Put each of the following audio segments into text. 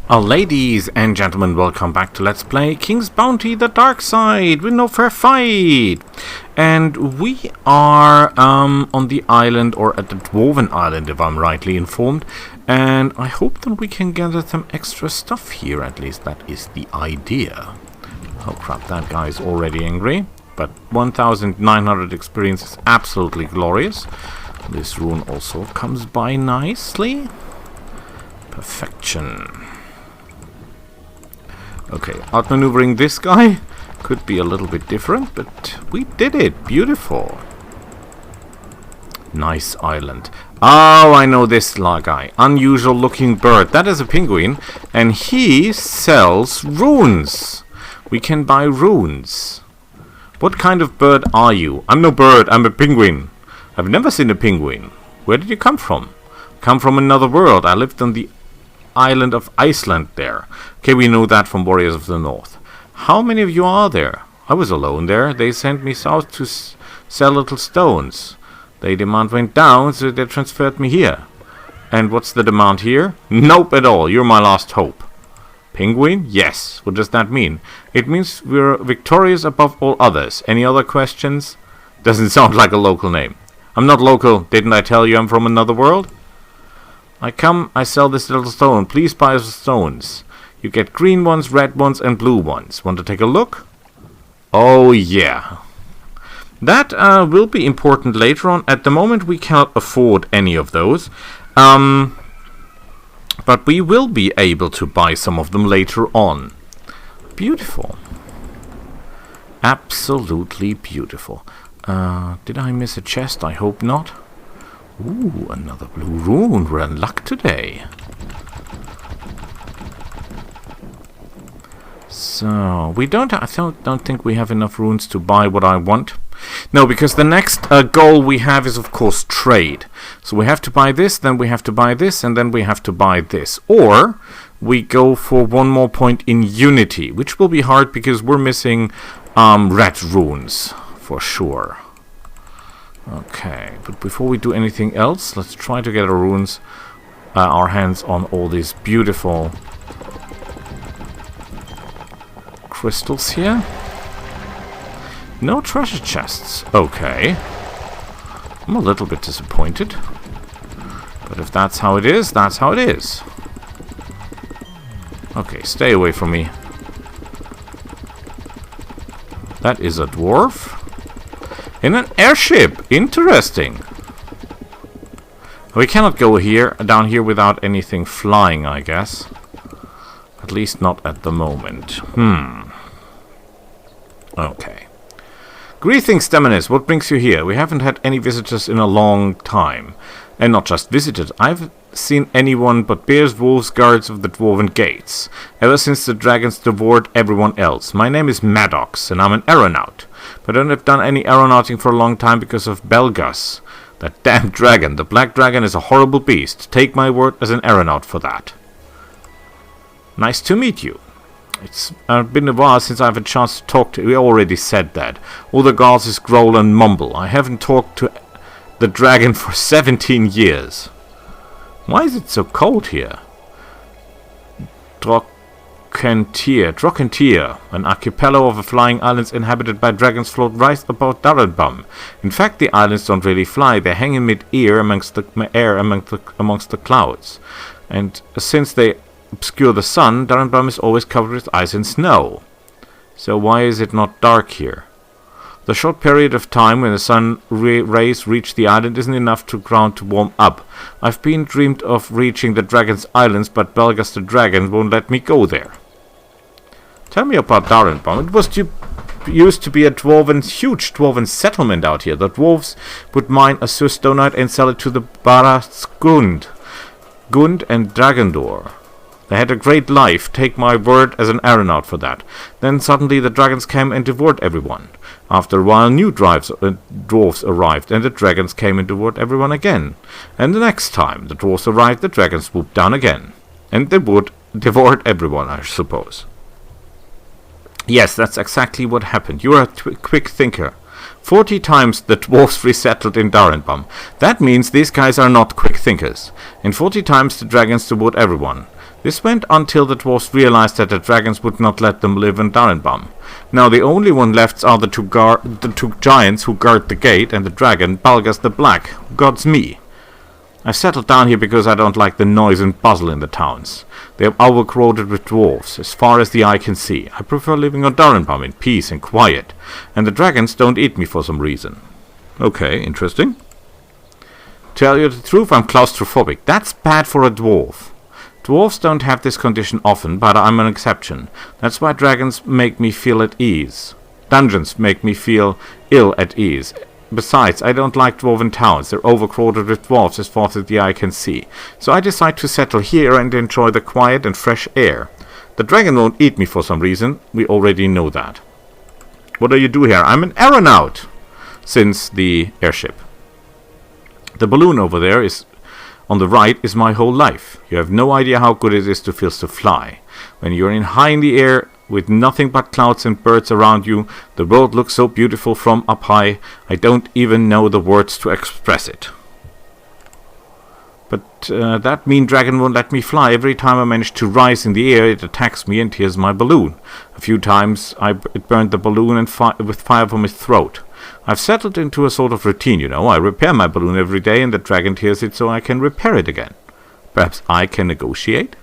Ladies and gentlemen, welcome back to Let's Play King's Bounty: The Dark Side with no fair fight. And we are on the island, or at the Dwarven Island if I'm rightly informed. And I hope that we can gather some extra stuff here, at least that is the idea. Oh crap, that guy's already angry. But 1900 experience is absolutely glorious. This rune also comes by nicely. Perfection. Okay, outmaneuvering this guy could be a little bit different, but we did it. Beautiful. Nice island. Oh, I know this guy. Unusual looking bird. That is a penguin, and he sells runes. We can buy runes. What kind of bird are you? I'm no bird, I'm a penguin. I've never seen a penguin. Where did you come from? Come from another world. I lived on the island of Iceland there. Okay, we know that from Warriors of the North. How many of you are there? I was alone there. They sent me south to sell little stones. The demand went down, so they transferred me here. And what's the demand here? Nope at all. You're my last hope. Penguin? Yes. What does that mean? It means we're victorious above all others. Any other questions? Doesn't sound like a local name. I'm not local. Didn't I tell you I'm from another world? I sell this little stone. Please buy the stones. You get green ones, red ones, and blue ones. Want to take a look? Oh, yeah. That will be important later on. At the moment, we cannot afford any of those. But we will be able to buy some of them later on. Beautiful. Absolutely beautiful. Did I miss a chest? I hope not. Ooh, another blue rune. We're in luck today. So, I don't think we have enough runes to buy what I want. No, because the next goal we have is, of course, trade. So we have to buy this, then we have to buy this, and then we have to buy this. Or we go for one more point in unity, which will be hard because we're missing red runes, for sure. Okay, but before we do anything else, let's try to get our hands on all these beautiful crystals here. No treasure chests. Okay. I'm a little bit disappointed. But if that's how it is, that's how it is. Okay, stay away from me. That is a dwarf. In an airship! Interesting! We cannot go down here without anything flying, I guess. At least not at the moment. Okay. Greetings, Demoness. What brings you here? We haven't had any visitors in a long time. And not just visitors. I've seen anyone but bears, wolves, guards of the dwarven gates. Ever since the dragons devoured everyone else. My name is Maddox, and I'm an aeronaut. But I don't have done any aeronauting for a long time because of Belgas. That damn dragon. The black dragon is a horrible beast. Take my word as an aeronaut for that. Nice to meet you. It's been a while since I've had a chance to talk to you. We already said that. All the guards is growl and mumble. I haven't talked to the dragon for 17 years. Why is it so cold here? Drokentir, an archipelago of flying islands inhabited by dragons, float right above Darenbam. In fact, the islands don't really fly. They hang in mid-air amongst the clouds. And since they obscure the sun, Darenbam is always covered with ice and snow. So why is it not dark here? The short period of time when the sun rays reach the island isn't enough to ground to warm up. I've been dreamed of reaching the Dragon's Islands, but Belgas the dragon won't let me go there. Tell me about Darenbam. It was used to be a huge dwarven settlement out here. The dwarves would mine azure stonite and sell it to the Baras Gund and Dragondor. They had a great life, take my word as an aeronaut for that. Then suddenly the dragons came and devoured everyone. After a while new dwarves arrived, and the dragons came and devoured everyone again. And the next time the dwarves arrived, the dragons swooped down again. And they devoured everyone, I suppose. Yes, that's exactly what happened. You're a quick thinker. 40 times the dwarves resettled in Darenbam. That means these guys are not quick thinkers. And 40 times the dragons devoured everyone. This went until the dwarfs realized that the dragons would not let them live in Darenbam. Now the only one left are the two giants who guard the gate, and the dragon, Balgas the Black, who guards me. I've settled down here because I don't like the noise and bustle in the towns. They are overcrowded with dwarfs, as far as the eye can see. I prefer living on Darenbam in peace and quiet, and the dragons don't eat me for some reason. Okay, interesting. Tell you the truth, I'm claustrophobic. That's bad for a dwarf. Dwarves don't have this condition often, but I'm an exception. That's why dragons make me feel at ease. Dungeons make me feel ill at ease. Besides, I don't like dwarven towns. They're overcrowded with dwarves as far as the eye can see. So I decide to settle here and enjoy the quiet and fresh air. The dragon won't eat me for some reason. We already know that. What do you do here? I'm an aeronaut! Since the airship. The balloon over there is on the right is my whole life. You have no idea how good it is to feel to fly. When you're in high in the air with nothing but clouds and birds around you, the world looks so beautiful from up high, I don't even know the words to express it. But that mean dragon won't let me fly. Every time I manage to rise in the air, it attacks me and tears my balloon. A few times it burned the balloon and with fire from its throat. I've settled into a sort of routine, you know. I repair my balloon every day and the dragon tears it so I can repair it again. Perhaps I can negotiate?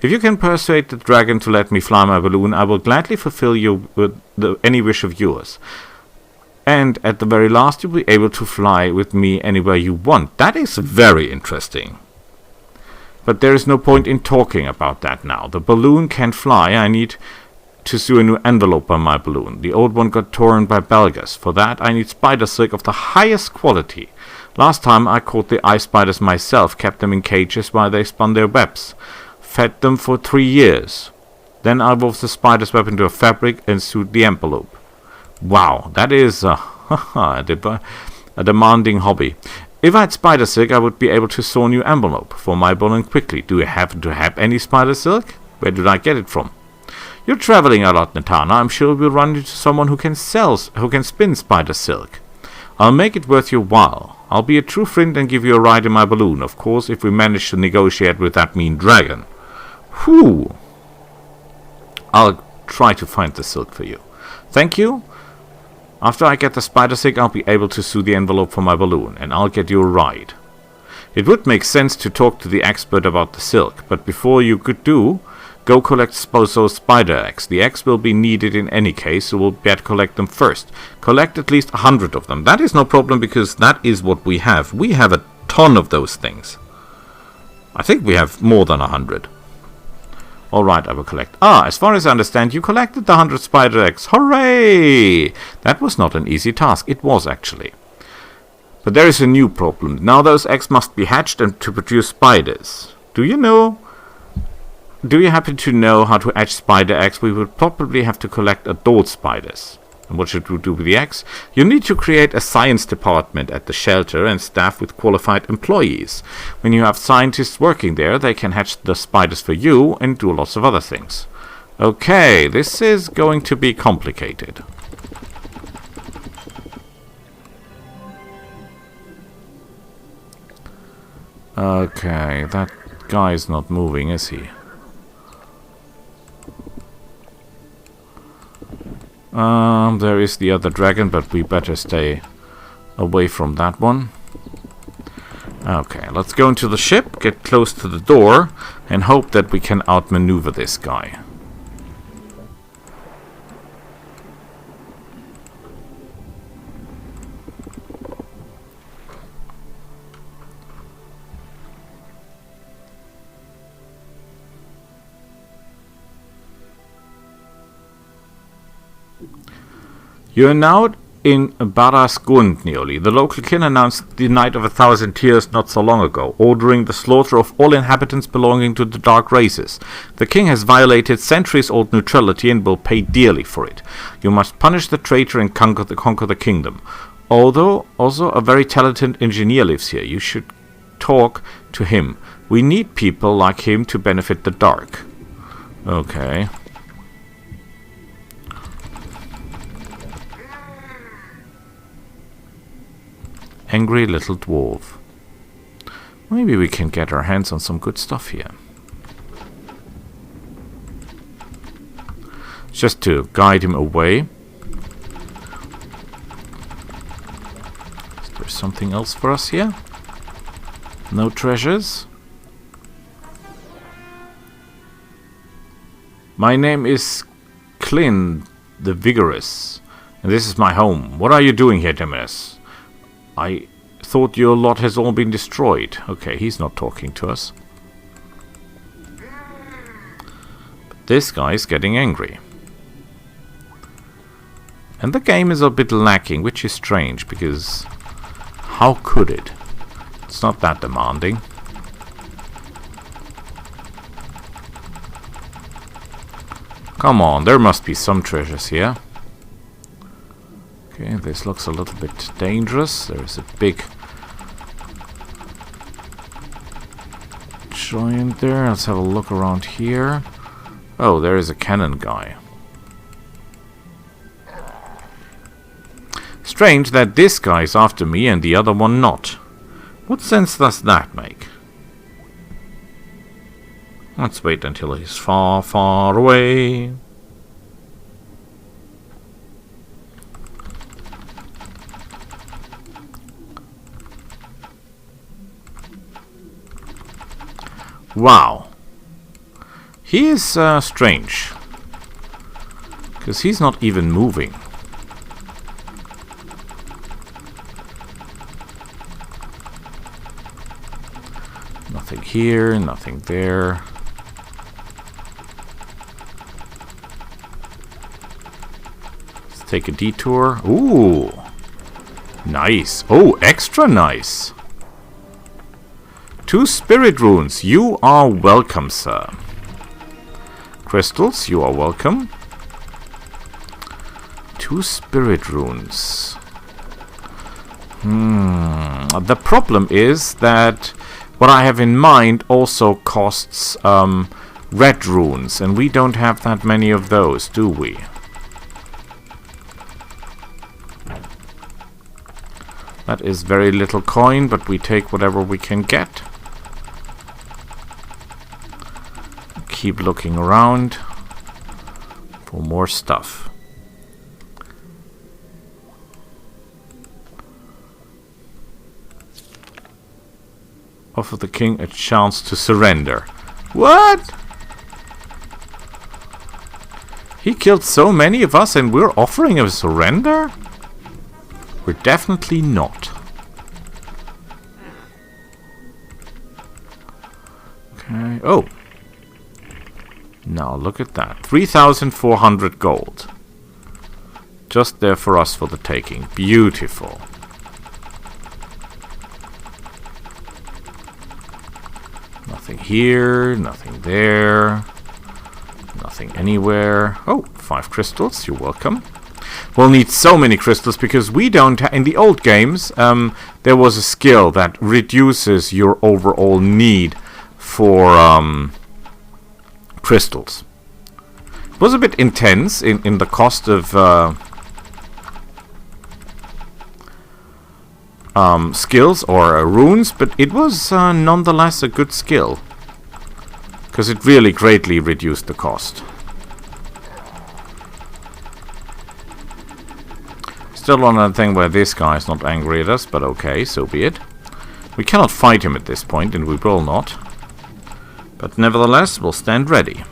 If you can persuade the dragon to let me fly my balloon, I will gladly fulfill you with any wish of yours. And at the very last, you'll be able to fly with me anywhere you want. That is very interesting. But there is no point in talking about that now. The balloon can fly. I need to sew a new envelope on my balloon. The old one got torn by Balgas. For that, I need spider silk of the highest quality. Last time, I caught the ice spiders myself, kept them in cages while they spun their webs. Fed them for 3 years. Then I wove the spider's web into a fabric and sewed the envelope. Wow, that is a demanding hobby. If I had spider silk, I would be able to sew a new envelope for my balloon quickly. Do you happen to have any spider silk? Where did I get it from? You're traveling a lot, Natana. I'm sure we'll run into someone who can spin spider silk. I'll make it worth your while. I'll be a true friend and give you a ride in my balloon, of course, if we manage to negotiate with that mean dragon. Whew. I'll try to find the silk for you. Thank you. After I get the spider silk, I'll be able to sew the envelope for my balloon, and I'll get you a ride. It would make sense to talk to the expert about the silk, but before you could do, go collect those spider eggs. The eggs will be needed in any case, so we'll better collect them first. Collect at least 100 of them. That is no problem, because that is what we have. We have a ton of those things. I think we have more than 100. Alright, I will collect. As far as I understand, you collected the 100 spider eggs. Hooray! That was not an easy task. It was, actually. But there is a new problem. Now those eggs must be hatched and to produce spiders. Do you happen to know how to hatch spider eggs? We would probably have to collect adult spiders. And what should we do with the eggs? You need to create a science department at the shelter and staff with qualified employees. When you have scientists working there, they can hatch the spiders for you and do lots of other things. Okay, this is going to be complicated. Okay, that guy is not moving, is he? There is the other dragon, but we better stay away from that one. Okay, let's go into the ship, get close to the door, and hope that we can outmaneuver this guy. You are now in Barasgund, Neoli. The local kin announced the Night of 1,000 Tears not so long ago, ordering the slaughter of all inhabitants belonging to the Dark Races. The king has violated centuries-old neutrality and will pay dearly for it. You must punish the traitor and conquer the kingdom. Although also a very talented engineer lives here, you should talk to him. We need people like him to benefit the Dark. Okay. Angry little dwarf. Maybe we can get our hands on some good stuff here. Just to guide him away. Is there something else for us here? No treasures? My name is Clin the Vigorous, and this is my home. What are you doing here, Demoness? I thought your lot has all been destroyed. Okay, he's not talking to us. But this guy is getting angry. And the game is a bit lacking, which is strange, because how could it? It's not that demanding. Come on, there must be some treasures here. Okay, this looks a little bit dangerous. There's a big giant there. Let's have a look around here. Oh, there is a cannon guy. Strange that this guy is after me and the other one not. What sense does that make? Let's wait until he's far, far away. Wow. He is strange. Because he's not even moving. Nothing here, nothing there. Let's take a detour. Ooh. Nice. Oh, extra nice. 2 spirit runes. You are welcome, sir. Crystals, you are welcome. 2 spirit runes. The problem is that what I have in mind also costs red runes, and we don't have that many of those, do we? That is very little coin, but we take whatever we can get. Keep looking around for more stuff. Offer the king a chance to surrender. What? He killed so many of us and we're offering him a surrender? We're definitely not. Okay. Oh. Now look at that. 3,400 gold. Just there for us for the taking. Beautiful. Nothing here, nothing there. Nothing anywhere. Oh, 5 crystals. You're welcome. We'll need so many crystals because we don't... in the old games, there was a skill that reduces your overall need for crystals. It was a bit intense in the cost of skills or runes, but it was nonetheless a good skill because it really greatly reduced the cost. Still on a thing where this guy is not angry at us, but okay, so be it. We cannot fight him at this point, and we will not. But nevertheless, we'll stand ready.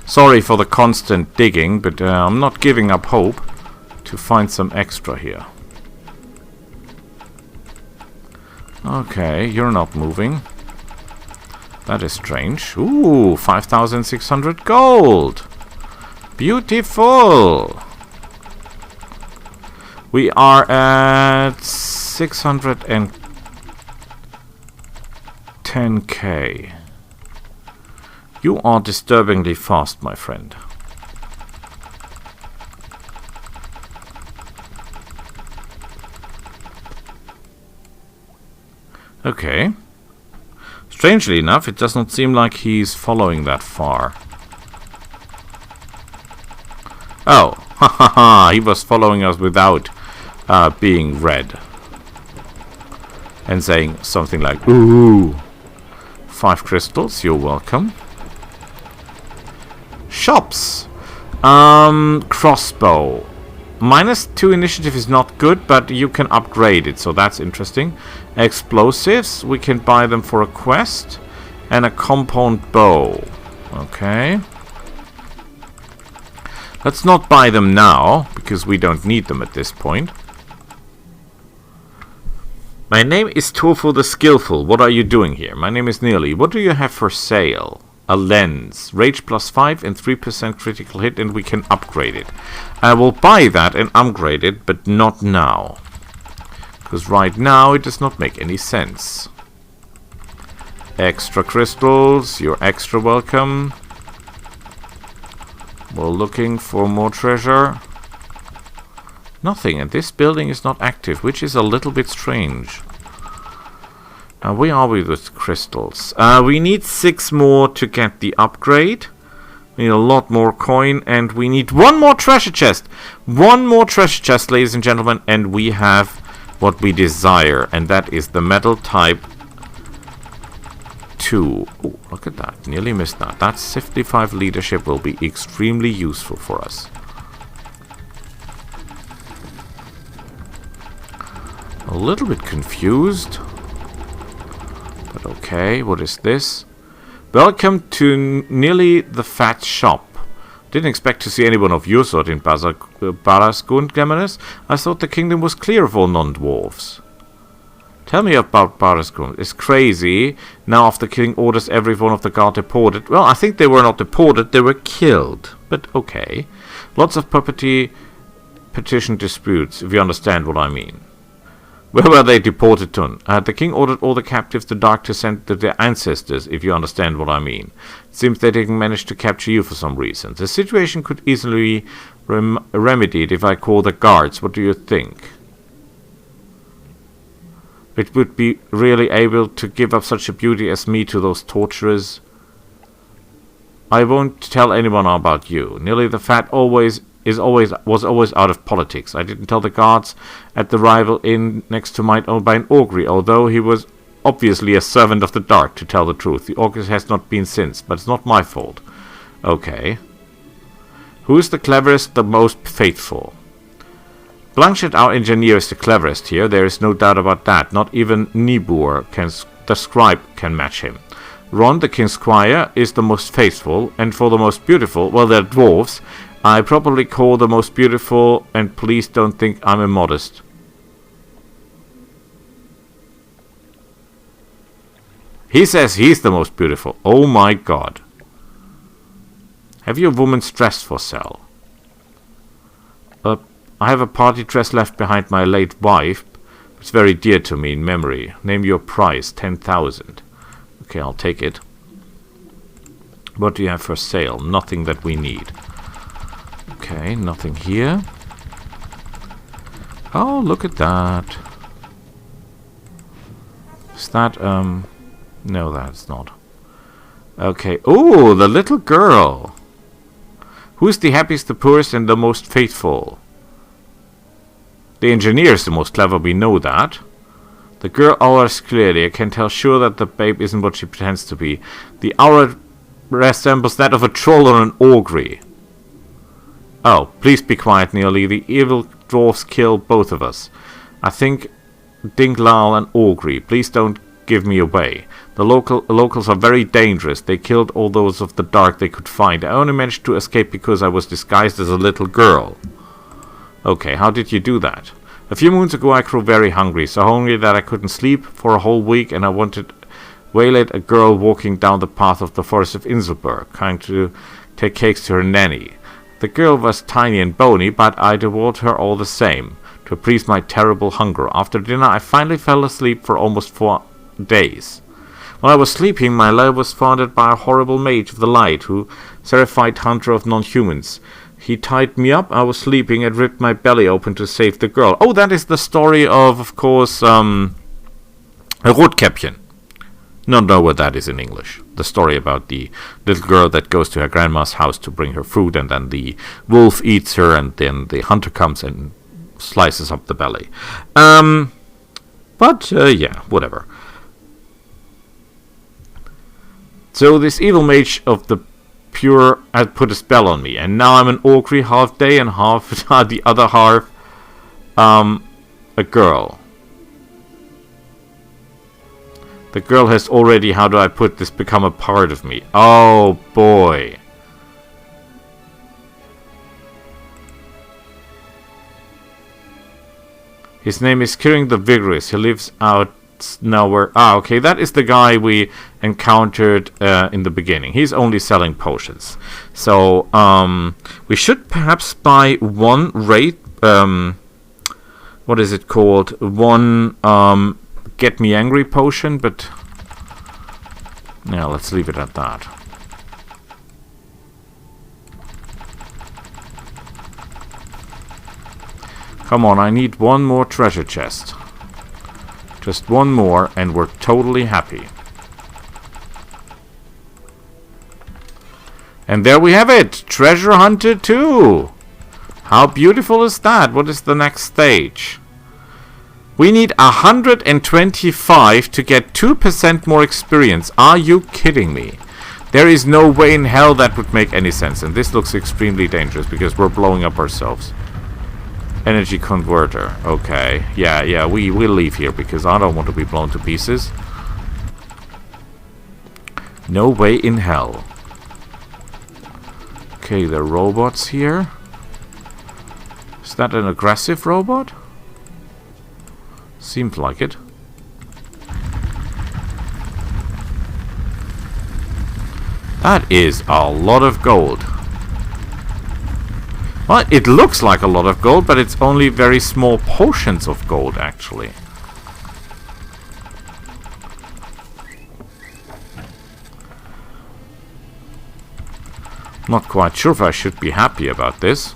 Sorry for the constant digging, but I'm not giving up hope to find some extra here. Okay, you're not moving. That is strange. Ooh, 5,600 gold! Beautiful! We are at 610k. You are disturbingly fast, my friend. Okay. Strangely enough, it does not seem like he's following that far. Oh, ha ha ha, he was following us without being red. And saying something like, ooh, 5 crystals, you're welcome. Shops. Crossbow. -2 initiative is not good, but you can upgrade it, so that's interesting. Explosives, we can buy them for a quest. And a compound bow. Okay. Let's not buy them now, because we don't need them at this point. My name is Tofu the Skillful. What are you doing here? My name is Nearly. What do you have for sale? A lens. Rage +5 and 3% critical hit, and we can upgrade it. I will buy that and upgrade it, but not now. Because right now it does not make any sense. Extra crystals. You're extra welcome. We're looking for more treasure. Nothing, and this building is not active, which is a little bit strange. Where are we with crystals? We need 6 more to get the upgrade. We need a lot more coin, and we need 1 more treasure chest. 1 more treasure chest, ladies and gentlemen, and we have what we desire, and that is the metal type 2. Oh, look at that. Nearly missed that. That 55 leadership will be extremely useful for us. A little bit confused. But okay, what is this? Welcome to Nearly the Fat Shop. Didn't expect to see anyone of your sort in Baraskund, Demoness. I thought the kingdom was clear of all non-dwarves. Tell me about Baraskund. It's crazy. Now after killing orders, every one of the guard deported. Well, I think they were not deported, they were killed. But okay. Lots of property petition disputes, if you understand what I mean. Where were they deported to? The king ordered all the captives to Dark to send to their ancestors, if you understand what I mean. It seems they didn't manage to capture you for some reason. The situation could easily be remedied if I call the guards. What do you think? It would be really able to give up such a beauty as me to those torturers. I won't tell anyone about you. Nearly the Fat was always out of politics. I didn't tell the guards at the rival inn next to mine owned by an Ogre, although he was obviously a servant of the dark, to tell the truth. The Ogre has not been since, but it's not my fault. Okay. Who is the cleverest, the most faithful? Blanchett, our engineer, is the cleverest here. There is no doubt about that. Not even Nibur, the scribe, can match him. Ron, the king's squire, is the most faithful, and for the most beautiful, well, they're dwarves. I probably call the most beautiful, and please don't think I'm immodest. He says he's the most beautiful. Oh my god. Have you a woman's dress for sale? I have a party dress left behind my late wife. It's very dear to me in memory. Name your price, 10,000. Okay, I'll take it. What do you have for sale? Nothing that we need. Okay, nothing here. Oh, look at that. Is that, no, that's not. Okay. Oh, the little girl. Who's the happiest, the poorest, and the most faithful? The engineer is the most clever, we know that. The girl aura clearly. I can tell sure that the babe isn't what she pretends to be. The aura resembles that of a troll or an ogre. Oh, please be quiet, Nearly. The evil dwarfs kill both of us. I think Dinglal and Ogre. Please don't give me away. The locals are very dangerous. They killed all those of the dark they could find. I only managed to escape because I was disguised as a little girl. Okay, how did you do that? A few moons ago I grew very hungry. So hungry that I couldn't sleep for a whole week, and I waylaid a girl walking down the path of the forest of Inselberg, trying to take cakes to her nanny. The girl was tiny and bony, but I devoured her all the same, to appease my terrible hunger. After dinner, I finally fell asleep for almost 4 days. While I was sleeping, my life was founded by a horrible mage of the light, who seraphied hunter of non-humans. He tied me up, I was sleeping, and ripped my belly open to save the girl. Oh, that is the story of course, Rotkäppchen. Not know what that is in English. The story about the little girl that goes to her grandma's house to bring her food, and then the wolf eats her, and then the hunter comes and slices up the belly. Yeah, whatever. So this evil mage of the pure had put a spell on me, and now I'm an orcry half day and half the other half a girl. The girl has already, how do I put this, become a part of me. Oh boy. His name is Kirin the Vigorous. He lives out nowhere. Ah, okay, that is the guy we encountered in the beginning. He's only selling potions. So, we should perhaps buy one raid, what is it called? One, Get Me Angry potion, but yeah, let's leave it at that. Come on, I need one more treasure chest. Just one more and we're totally happy. And there we have it! Treasure hunted 2! How beautiful is that? What is the next stage? We need 125 to get 2% more experience. Are you kidding me? There is no way in hell that would make any sense. And this looks extremely dangerous because we're blowing up ourselves. Energy converter. Okay. Yeah, we'll leave here because I don't want to be blown to pieces. No way in hell. Okay, there are robots here. Is that an aggressive robot? Seems like it. That is a lot of gold. Well, it looks like a lot of gold, but it's only very small portions of gold, actually. Not quite sure if I should be happy about this.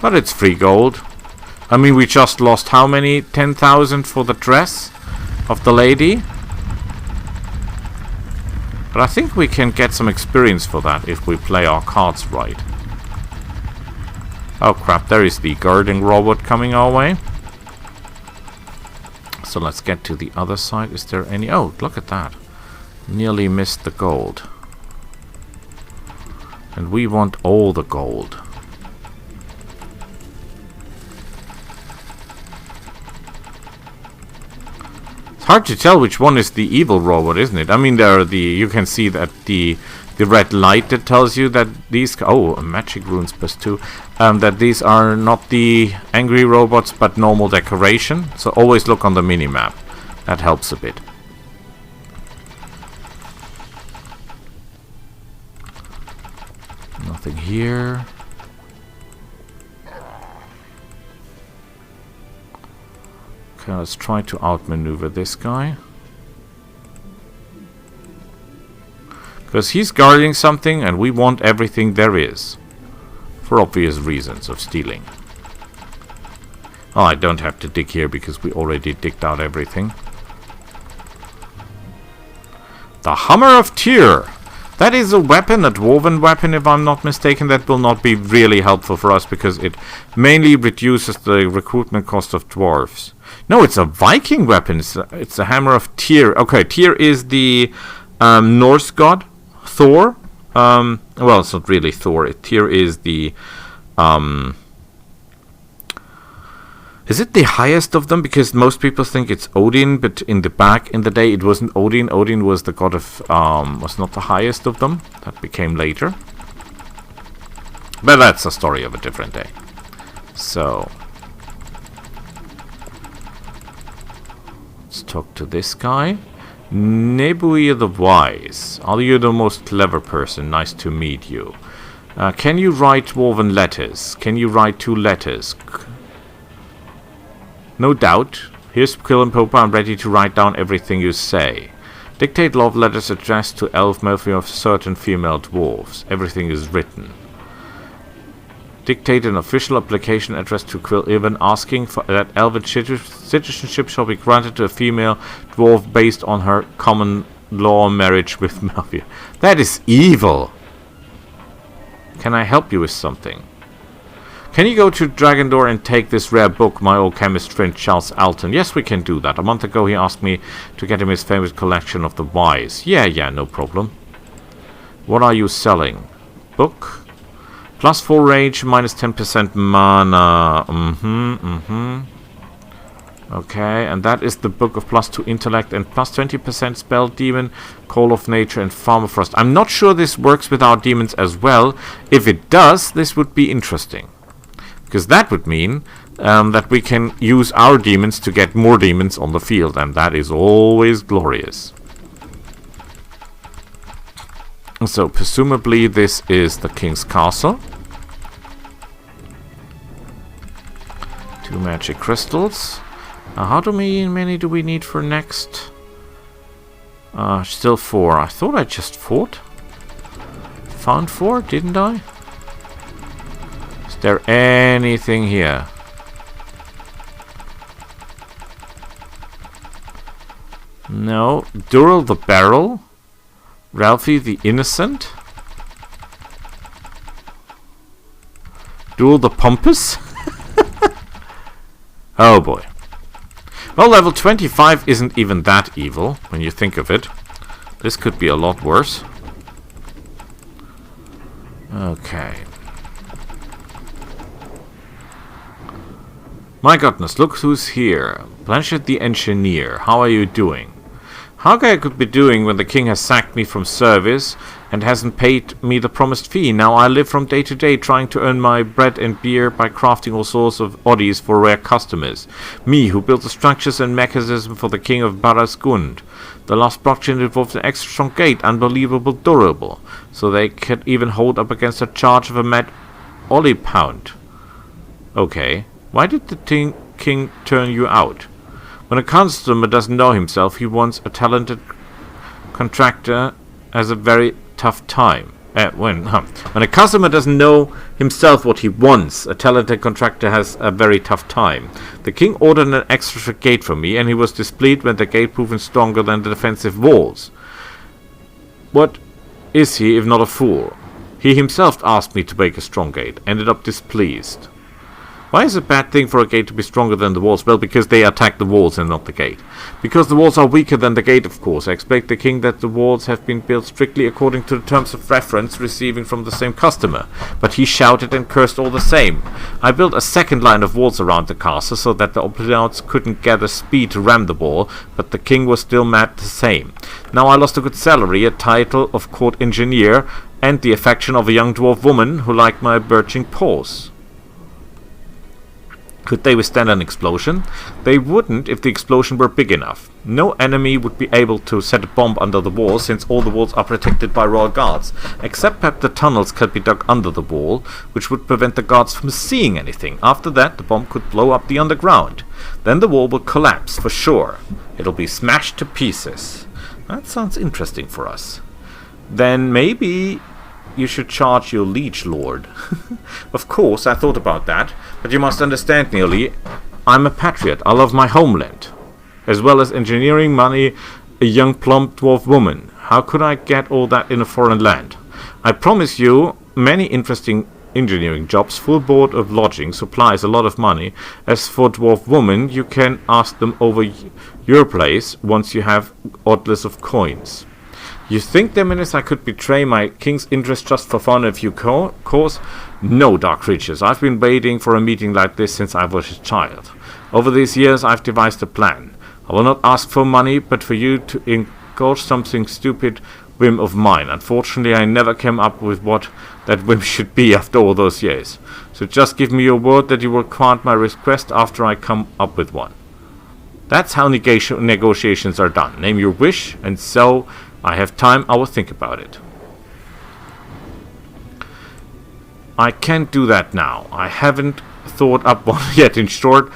But it's free gold. I mean, we just lost how many? 10,000 for the dress of the lady. But I think we can get some experience for that if we play our cards right. Oh crap, there is the guarding robot coming our way. So let's get to the other side. Is there any... Oh, look at that. Nearly missed the gold. And we want all the gold. Hard to tell which one is the evil robot, isn't it? I mean, there are the... You can see that the red light that tells you that these... Oh, magic runes +2. That these are not the angry robots, but normal decoration. So always look on the minimap. That helps a bit. Nothing here. Okay, let's try to outmaneuver this guy. Because he's guarding something and we want everything there is. For obvious reasons of stealing. Oh, I don't have to dig here because we already digged out everything. The Hammer of Tyr! That is a weapon, a dwarven weapon if I'm not mistaken. That will not be really helpful for us because it mainly reduces the recruitment cost of dwarves. No, it's a Viking weapon. It's a Hammer of Tyr. Okay, Tyr is the Norse god, Thor. Well, it's not really Thor. Tyr is the... Is it the highest of them? Because most people think it's Odin, but in the day it wasn't Odin. Odin was the god of... was not the highest of them. That became later. But that's a story of a different day. So... Let's talk to this guy. Nebui the Wise. Are you the most clever person? Nice to meet you. Can you write dwarven letters? Can you write 2 letters? No doubt. Here's Quill and Popa. I'm ready to write down everything you say. Dictate love letters addressed to elf Murphy of certain female dwarves. Everything is written. Dictate an official application addressed to Quill Ivan asking for that elven citizenship shall be granted to a female dwarf based on her common law marriage with Murphy. That is evil. Can I help you with something? Can you go to Dragondor and take this rare book, my old chemist friend Charles Alton? Yes, we can do that. A month ago he asked me to get him his famous collection of the wise. Yeah, no problem. What are you selling? Book? Plus 4 range, minus 10% mana. Okay, and that is the book of plus 2 intellect and plus 20% spell demon, call of nature and farmer frost. I'm not sure this works with our demons as well. If it does, this would be interesting. Because that would mean that we can use our demons to get more demons on the field, and that is always glorious. So, presumably this is the king's castle. 2 magic crystals. How many do we need for next? Still 4. I thought I just fought. Found 4, didn't I? Is there anything here? No. Dural the Barrel. Ralphie the Innocent. Duel the Pompous. Oh boy. Well, level 25 isn't even that evil, when you think of it. This could be a lot worse. Okay. My goodness, look who's here. Blanchett the Engineer, how are you doing? How I could be doing when the king has sacked me from service and hasn't paid me the promised fee? Now I live from day to day trying to earn my bread and beer by crafting all sorts of oddies for rare customers. Me, who built the structures and mechanism for the king of Barasgund. The last blockchain involved an extra strong gate, unbelievable durable, so they could even hold up against the charge of a mad Ollie pound. Okay, why did the king turn you out? When a customer doesn't know himself, he wants a talented contractor has a very tough time. When a customer doesn't know himself what he wants, a talented contractor has a very tough time. The king ordered an extra gate for me, and he was displeased when the gate proved stronger than the defensive walls. What is he if not a fool? He himself asked me to make a strong gate, ended up displeased. Why is it a bad thing for a gate to be stronger than the walls? Well, because they attack the walls and not the gate. Because the walls are weaker than the gate, of course. I expect the king that the walls have been built strictly according to the terms of reference receiving from the same customer. But he shouted and cursed all the same. I built a second line of walls around the castle so that the opponents couldn't gather speed to ram the wall, but the king was still mad the same. Now I lost a good salary, a title of court engineer, and the affection of a young dwarf woman who liked my birching paws. Could they withstand an explosion? They wouldn't if the explosion were big enough. No enemy would be able to set a bomb under the wall, since all the walls are protected by royal guards, except perhaps the tunnels could be dug under the wall, which would prevent the guards from seeing anything. After that, the bomb could blow up the underground. Then the wall will collapse, for sure. It'll be smashed to pieces. That sounds interesting for us. Then maybe you should charge your liege lord. Of course, I thought about that, but you must understand, Nearly, I'm a patriot. I love my homeland, as well as engineering money, a young plump dwarf woman. How could I get all that in a foreign land? I promise you many interesting engineering jobs, full board of lodging, supplies, a lot of money. As for dwarf woman, you can ask them over your place once you have oddless of coins. You think, Demoness, I could betray my king's interest just for fun if you cause? No, dark creatures. I've been waiting for a meeting like this since I was a child. Over these years, I've devised a plan. I will not ask for money, but for you to indulge something stupid whim of mine. Unfortunately, I never came up with what that whim should be after all those years. So just give me your word that you will grant my request after I come up with one. That's how negotiations are done. Name your wish, and so I have time, I will think about it. I can't do that now. I haven't thought up one yet. In short,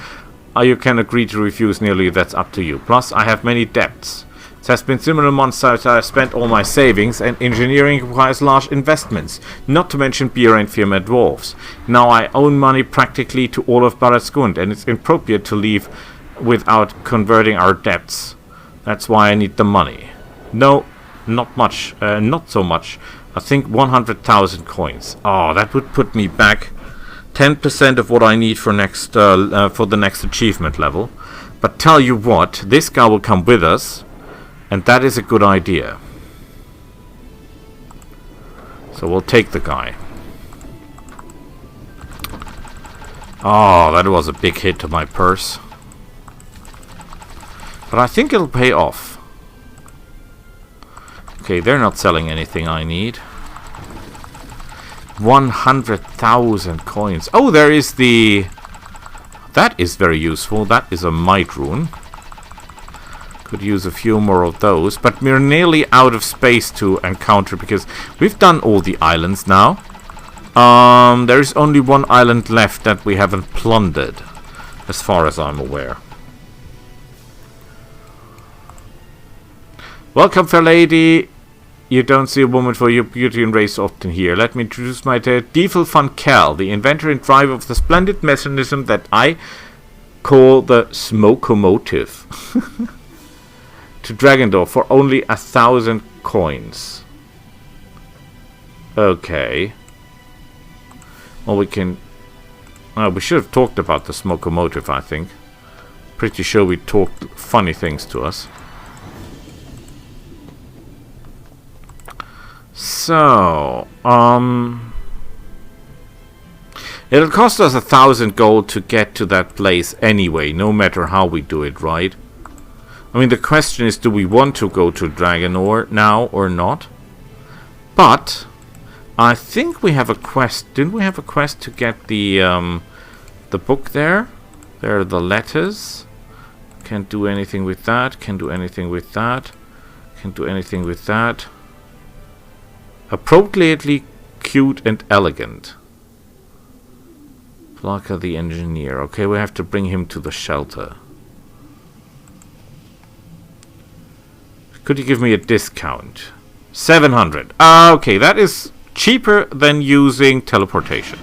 you can agree to refuse Nearly, that's up to you. Plus, I have many debts. It has been similar months since I spent all my savings, and engineering requires large investments, not to mention beer and firma dwarves. Now I own money practically to all of Barasgund, and it's inappropriate to leave without converting our debts. That's why I need the money. No, not much, not so much. I think 100,000 coins. Oh, that would put me back 10% of what I need for the next achievement level. But tell you what, this guy will come with us, and that is a good idea. So we'll take the guy. Oh, that was a big hit to my purse. But I think it'll pay off. Okay, they're not selling anything I need. 100,000 coins. Oh, there is the... That is very useful. That is a might rune. Could use a few more of those. But we're nearly out of space to encounter because we've done all the islands now. There is only one island left that we haven't plundered, as far as I'm aware. Welcome, fair lady. You don't see a woman for your beauty and race often here. Let me introduce my Devil van Kel, the inventor and driver of the splendid mechanism that I call the Smokomotive. To Dragendorf for only 1,000 coins. Okay. Well, we can... we should have talked about the Smokomotive, I think. Pretty sure we talked funny things to us. So, it'll cost us 1,000 gold to get to that place anyway, no matter how we do it, right? I mean, the question is, do we want to go to Dragonor now or not? But I think we have a quest. Didn't we have a quest to get the book there? There are the letters. Can't do anything with that. Can't do anything with that. Can't do anything with that. Appropriately cute and elegant. Plaka the engineer. Okay, we have to bring him to the shelter. Could you give me a discount? 700. Okay, that is cheaper than using teleportation.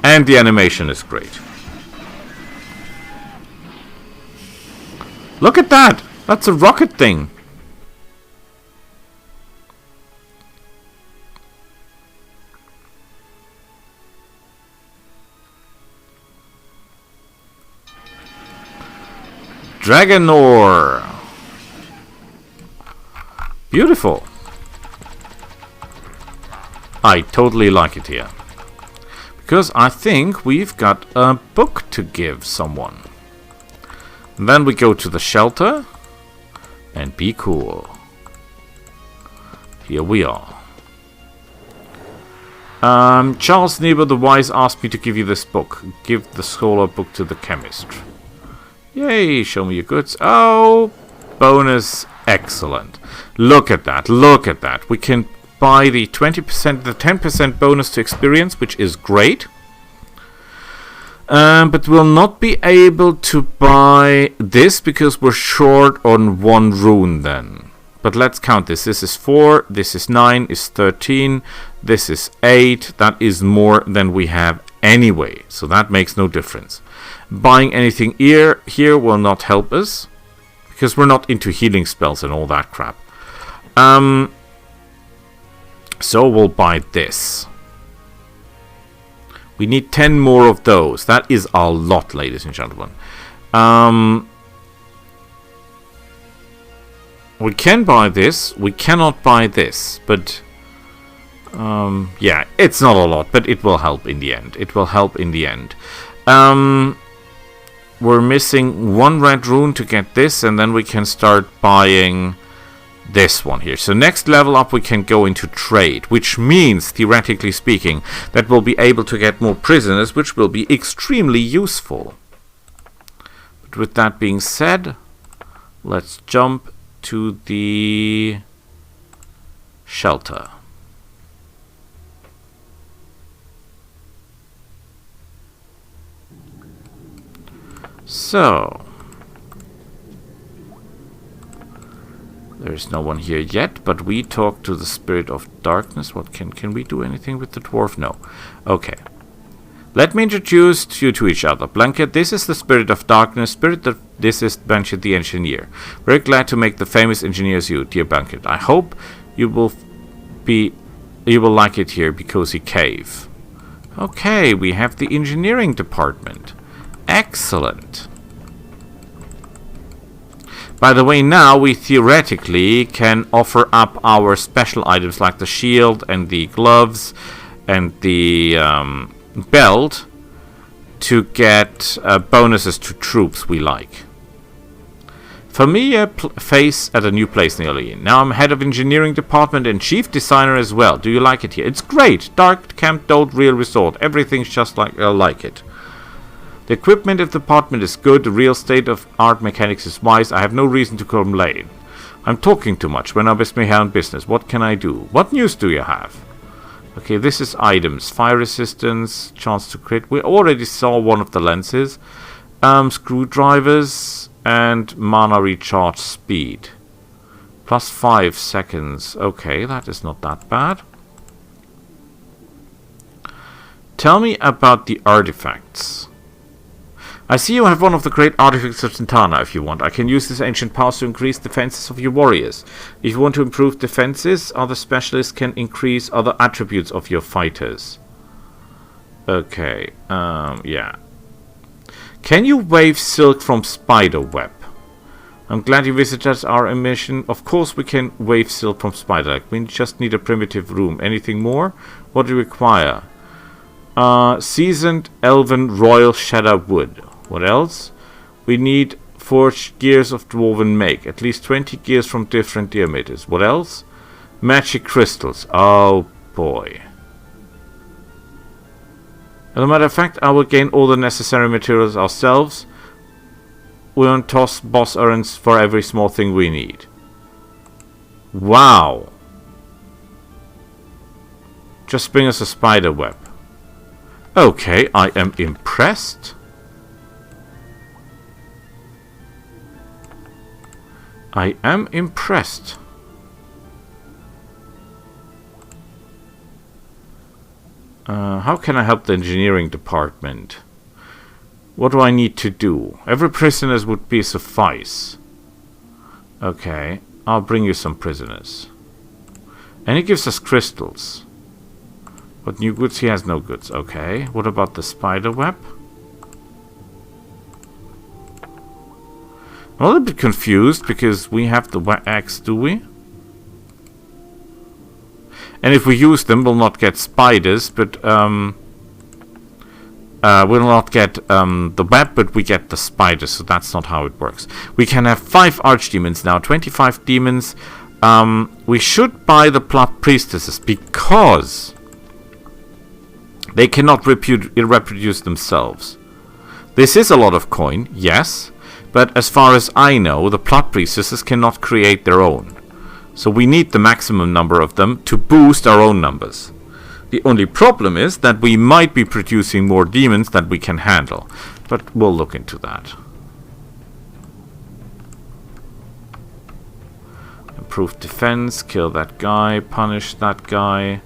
And the animation is great. Look at that! That's a rocket thing. Dragonor. Beautiful. I totally like it here. Because I think we've got a book to give someone. And then we go to the shelter. And be cool. Here we are. Charles Niebuhr the Wise asked me to give you this book. Give the scholar book to the chemist. Yay, show me your goods. Oh, bonus. Excellent. Look at that. Look at that. We can buy the 20%, the 10% bonus to experience, which is great. But we'll not be able to buy this because we're short on one rune then. But let's count this. This is 4, this is 9, is 13, this is 8. That is more than we have anyway. So that makes no difference. Buying anything here will not help us. Because we're not into healing spells and all that crap. So we'll buy this. We need 10 more of those. That is a lot, ladies and gentlemen. We can buy this. We cannot buy this. But, yeah, it's not a lot. But it will help in the end. It will help in the end. We're missing one red rune to get this. And then we can start buying this one here. So next level up we can go into trade. Which means, theoretically speaking, that we'll be able to get more prisoners. Which will be extremely useful. But with that being said, let's jump to the shelter. So, there's no one here yet, but we talk to the spirit of darkness. What can we do anything with the dwarf? No. Okay. Let me introduce you to each other. Blanket, this is the spirit of darkness. This is Blanket the engineer. Very glad to make the famous engineers you, dear Blanket. I hope you will like it here, Because Cave. Okay, we have the engineering department. Excellent. By the way, now we theoretically can offer up our special items like the shield and the gloves and the belt to get bonuses to troops we like. Familiar face at a new place nearly. Now I'm head of engineering department and chief designer as well. Do you like it here? It's great. Dark camp, don't real resort. Everything's just like it. The equipment of the department is good. The real state of art mechanics is wise. I have no reason to complain. I'm talking too much when I miss my own business. What can I do? What news do you have? Okay, this is items. Fire resistance, chance to crit. We already saw one of the lenses. Screwdrivers and mana recharge speed. Plus 5 seconds. Okay, that is not that bad. Tell me about the artifacts. I see you have one of the great artifacts of Santana if you want. I can use this ancient powers to increase defenses of your warriors. If you want to improve defenses, other specialists can increase other attributes of your fighters. Okay, yeah. Can you wave silk from spider web? I'm glad you visited our mission. Of course we can wave silk from spider web. We just need a primitive room. Anything more? What do you require? Seasoned elven royal shadow wood. What else? We need forged gears of dwarven make. At least 20 gears from different diameters. What else? Magic crystals. Oh boy. As a matter of fact, I will gain all the necessary materials ourselves. We won't toss boss errands for every small thing we need. Wow. Just bring us a spider web. Okay, I am impressed. I am impressed. How can I help the engineering department? What do I need to do? Every prisoners would be suffice. Okay, I'll bring you some prisoners. And he gives us crystals. What new goods? He has no goods. Okay, what about the spider web? I'm a little bit confused because we have the axe, do we? And if we use them, we'll not get spiders, but we'll not get the web, but we get the spiders, so that's not how it works. We can have 5 archdemons now, 25 demons. We should buy the plot priestesses because they cannot reproduce themselves. This is a lot of coin, yes. But as far as I know, the plot priestesses cannot create their own. So we need the maximum number of them to boost our own numbers. The only problem is that we might be producing more demons than we can handle. But we'll look into that. Improve defense, kill that guy, punish that guy.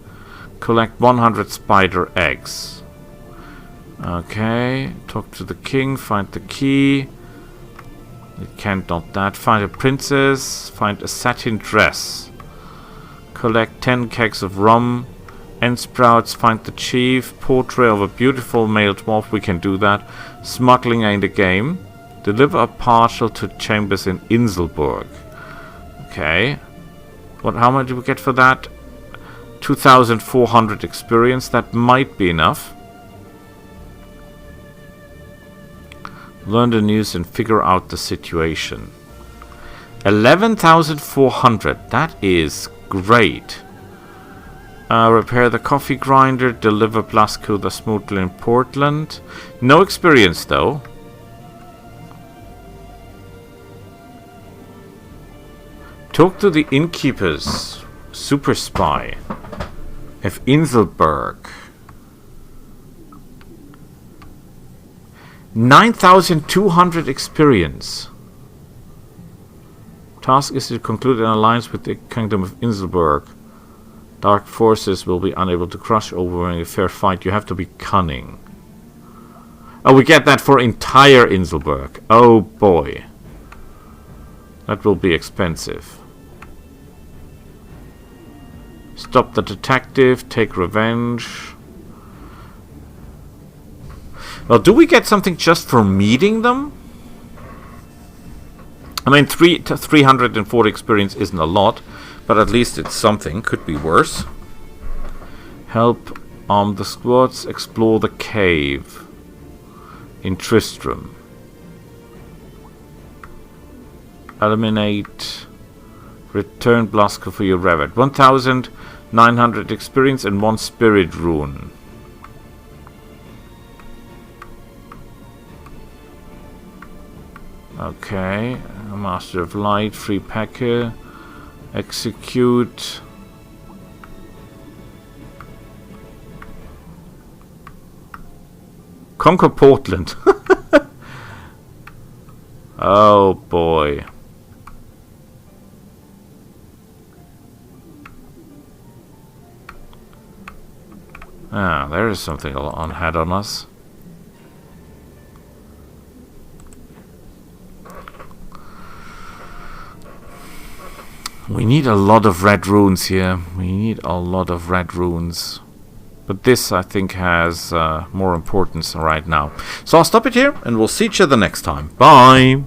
Collect 100 spider eggs. Okay, talk to the king, find the key. It can't not that. Find a princess. Find a satin dress. Collect 10 kegs of rum. End sprouts. Find the chief. Portrait of a beautiful male dwarf. We can do that. Smuggling in the game. Deliver a parcel to chambers in Inselburg. Okay. How much do we get for that? 2,400 experience. That might be enough. Learn the news and figure out the situation. 11,400. That is great. Repair the coffee grinder. Deliver Blasco the smoothly in Portland. No experience though. Talk to the innkeepers. Super spy. F. Inselberg. 9,200 experience. Task is to conclude an alliance with the Kingdom of Inselberg. Dark forces will be unable to crush over in a fair fight. You have to be cunning. Oh, we get that for entire Inselberg. Oh boy. That will be expensive. Stop the detective. Take revenge. Well, do we get something just for meeting them? I mean, 340 experience isn't a lot, but at least it's something. Could be worse. Help the squads explore the cave in Tristram. Eliminate. Return Blasker for your Revet. 1900 experience and 1 spirit rune. Okay. Master of Light, free packer. Execute. Conquer Portland. Oh boy. Ah, there is something on head on us. We need a lot of red runes here. We need a lot of red runes. But this, I think, has more importance right now. So I'll stop it here, and we'll see each other next time. Bye!